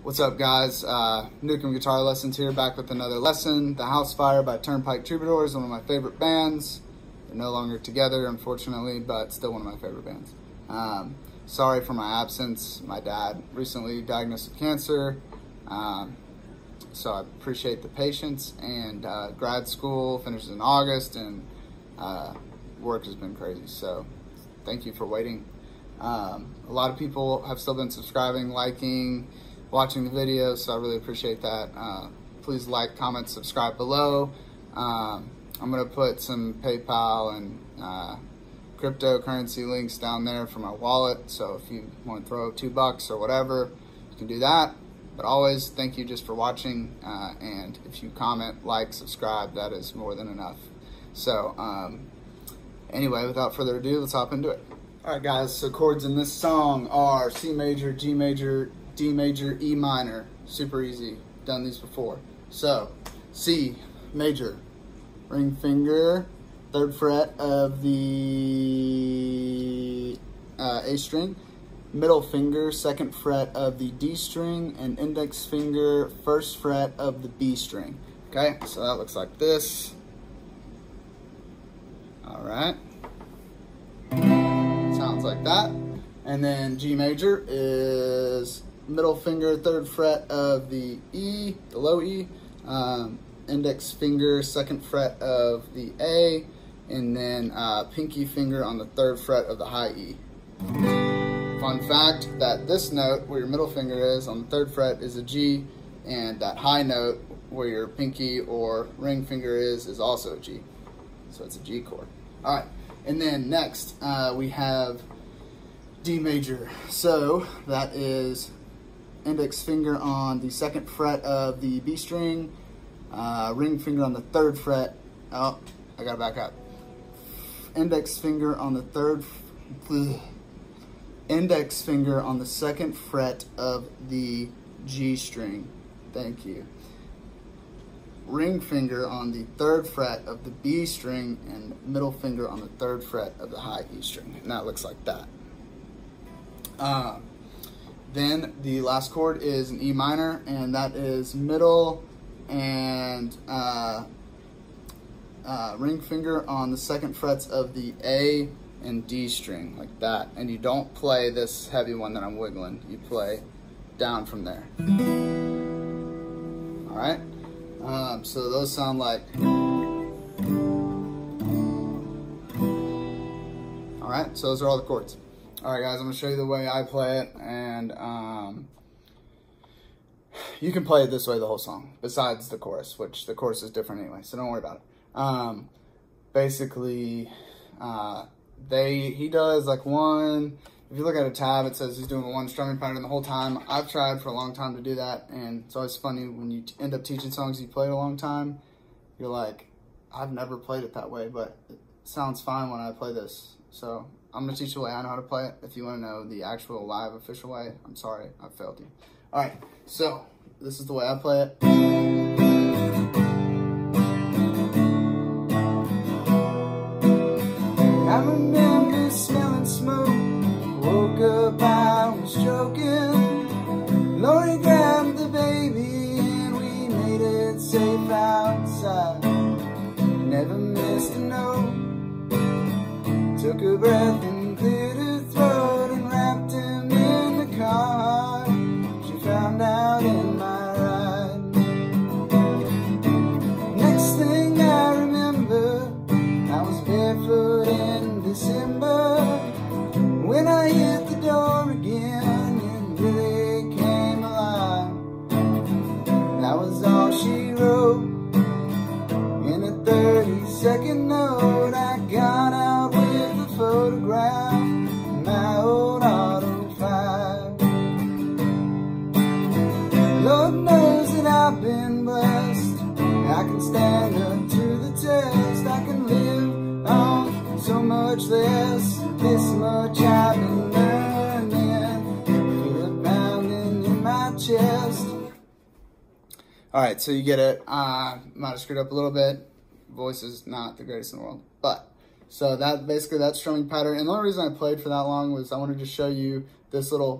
What's up, guys? Nukem Guitar Lessons here, back with another lesson. The Housefire by Turnpike Troubadours, one of my favorite bands. They're no longer together, unfortunately, but still one of my favorite bands. Sorry for my absence. My dad recently diagnosed with cancer, so I appreciate the patience. And grad school finishes in August, and work has been crazy, so thank you for waiting. A lot of people have still been subscribing, liking, watching the videos, so I really appreciate that. Please like, comment, subscribe below. I'm gonna put some PayPal and cryptocurrency links down there for my wallet, so if you want to throw $2 or whatever, you can do that. But always, thank you just for watching, and if you comment, like, subscribe, that is more than enough. So anyway, without further ado, let's hop into it. Alright guys, so chords in this song are C major, G major, D major, E minor. Super easy, done these before. So, C major, ring finger, 3rd fret of the A string, middle finger, 2nd fret of the D string, and index finger, 1st fret of the B string. Okay, so that looks like this. Alright. Sounds like that. And then G major is middle finger, 3rd fret of the E, the low E, index finger, 2nd fret of the A, and then pinky finger on the 3rd fret of the high E. Fun fact, that this note where your middle finger is on the 3rd fret is a G, and that high note where your pinky or ring finger is also a G. So it's a G chord. All right, and then next we have D major. So that is index finger on the 2nd fret of the B string, ring finger on the 3rd fret. Oh, I gotta back up. Index finger on the 3rd, index finger on the 2nd fret of the G string. Thank you. Ring finger on the 3rd fret of the B string, and middle finger on the 3rd fret of the high E string. And that looks like that. Then the last chord is an E minor, and that is middle and ring finger on the 2nd frets of the A and D string, like that. And you don't play this heavy one that I'm wiggling. You play down from there. All right. So those sound like. All right. So those are all the chords. All right, guys, I'm gonna show you the way I play it, and you can play it this way the whole song, besides the chorus, which the chorus is different anyway, so don't worry about it. Basically, he does like one. If you look at a tab, it says he's doing one strumming pattern the whole time. I've tried for a long time to do that, and it's always funny when you end up teaching songs you played a long time. You're like, I've never played it that way, but it sounds fine when I play this. So I'm gonna teach you the way I know how to play it. If you wanna know the actual live official way, I'm sorry, I failed you. All right, so this is the way I play it. I remember smelling smoke, woke up, I was joking. Lori grabbed the baby and we made it safe outside. Never missed a note. Took a breath and cleared her throat and wrapped him in the car. She found out in my ride. Next thing I remember, I was barefoot in December. When I hit the door again, it really came alive. That was all she wrote. In a 30-second note, I got out with a photograph, my old Auto 5. Lord knows that I've been blessed. I can stand up to the test. I can live on so much less. This much I've been learning. Feel it pounding in my chest. All right, so you get it. Might have screwed up a little bit. Voice is not the greatest in the world, but so that basically that strumming pattern. And the only reason I played for that long was I wanted to show you this little,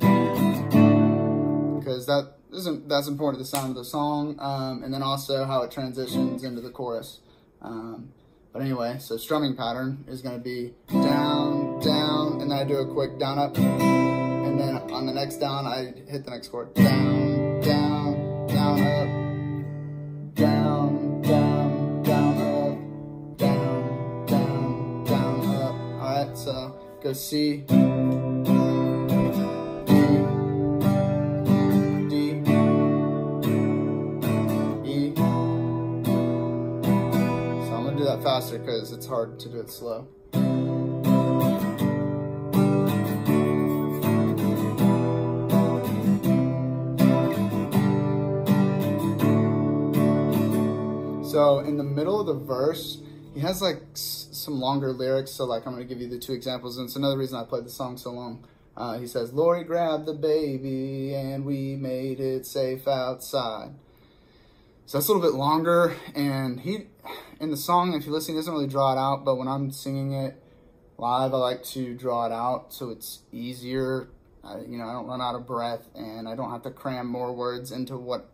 because that isn't that's important to the sound of the song, and then also how it transitions into the chorus. But anyway, so strumming pattern is going to be down, down, and then I do a quick down, up, and then on the next down, I hit the next chord. Down, down, down, up, down, down, down, up, down, down, down, up. Alright, so go C, faster because it's hard to do it slow. So in the middle of the verse, he has like some longer lyrics. So like I'm going to give you the 2 examples, and it's another reason I played the song so long. He says, Lori grabbed the baby and we made it safe outside. So that's a little bit longer, and he, in the song, if you listen, he doesn't really draw it out, but when I'm singing it live, I like to draw it out so it's easier. You know, I don't run out of breath, and I don't have to cram more words into what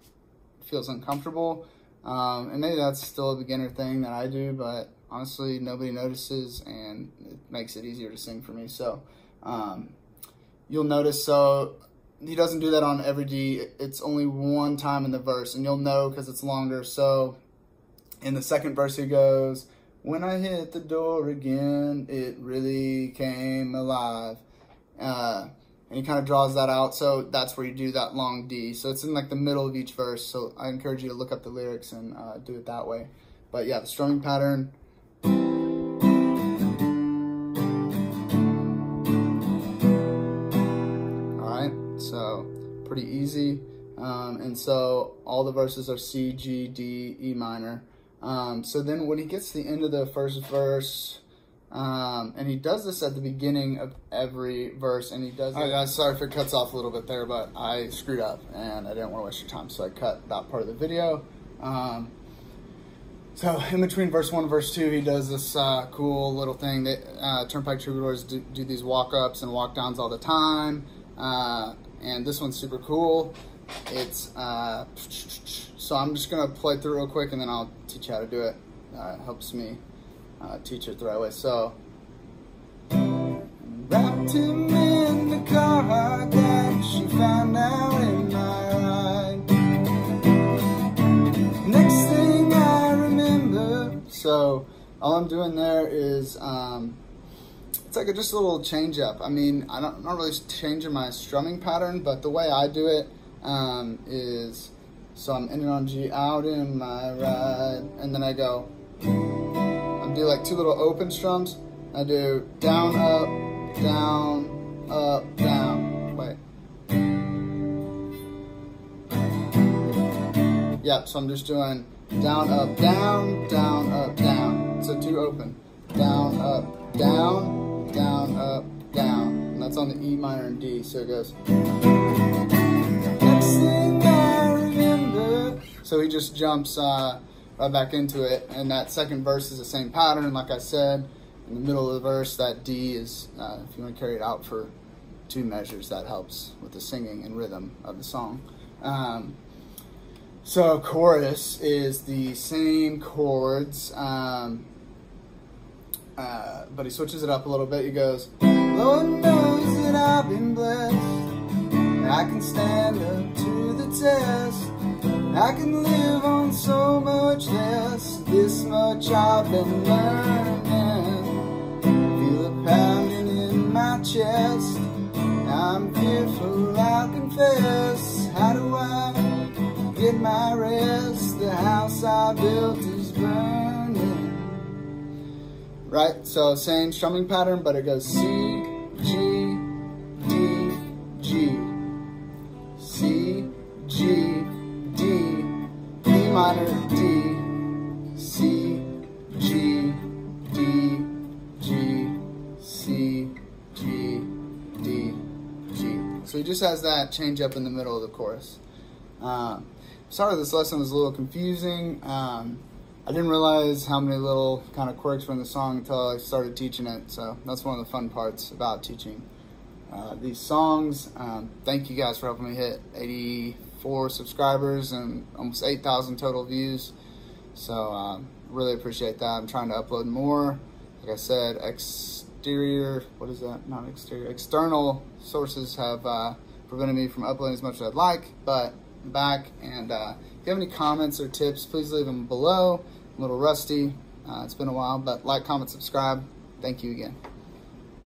feels uncomfortable. And maybe that's still a beginner thing that I do, but honestly, nobody notices, and it makes it easier to sing for me. So you'll notice, so he doesn't do that on every D. It's only one time in the verse, and you'll know because it's longer. So in the second verse, he goes, when I hit the door again, it really came alive. And he kind of draws that out. So that's where you do that long D. So it's in like the middle of each verse. So I encourage you to look up the lyrics and do it that way. But yeah, the strumming pattern. So pretty easy, and so all the verses are C, G, D, E minor. So then when he gets to the end of the first verse, and he does this at the beginning of every verse, and he does. All right, guys, sorry if it cuts off a little bit there, but I screwed up and I didn't want to waste your time, so I cut that part of the video. So in between verse 1 and verse 2, he does this cool little thing that Turnpike Troubadours do these walk-ups and walk-downs all the time. And this one's super cool. It's, so I'm just gonna play through real quick and then I'll teach you how to do it. It helps me teach it the right way. So, wrapped him in the car that she found out in my ride. Next thing I remember. So, all I'm doing there is, it's like just a little change up. I mean, I'm not really changing my strumming pattern, but the way I do it is, so I'm ending on G, out in my ride, and then I go, I do like 2 little open strums. I do down, up, down, up, down. Wait. Yep, so I'm just doing down, up, down, down, up, down. So 2 open. Down, up, down, down, up, down. And that's on the E minor and D, so it goes. Next thing I remember. So he just jumps right back into it, and that second verse is the same pattern. Like I said, in the middle of the verse, that D is, if you want to carry it out for 2 measures, that helps with the singing and rhythm of the song. So chorus is the same chords, but he switches it up a little bit. He goes, Lord knows that I've been blessed, I can stand up to the test, I can live on so much less, this much I've been learning, feel it pounding in my chest, I'm fearful, I'll confess, how do I get my rest, the house I built is burning. Right, so same strumming pattern, but it goes C, G, D, G, C, G, D, E minor, D, C, G, D, G, C, G, D, G. So he just has that change up in the middle of the chorus. Sorry this lesson was a little confusing. I didn't realize how many little kind of quirks were in the song until I started teaching it. So that's one of the fun parts about teaching these songs. Thank you guys for helping me hit 85 4 subscribers and almost 8,000 total views. So really appreciate that. I'm trying to upload more. Like I said, external sources have prevented me from uploading as much as I'd like, but I'm back. And if you have any comments or tips, please leave them below. I'm a little rusty. It's been a while, but like, comment, subscribe. Thank you again.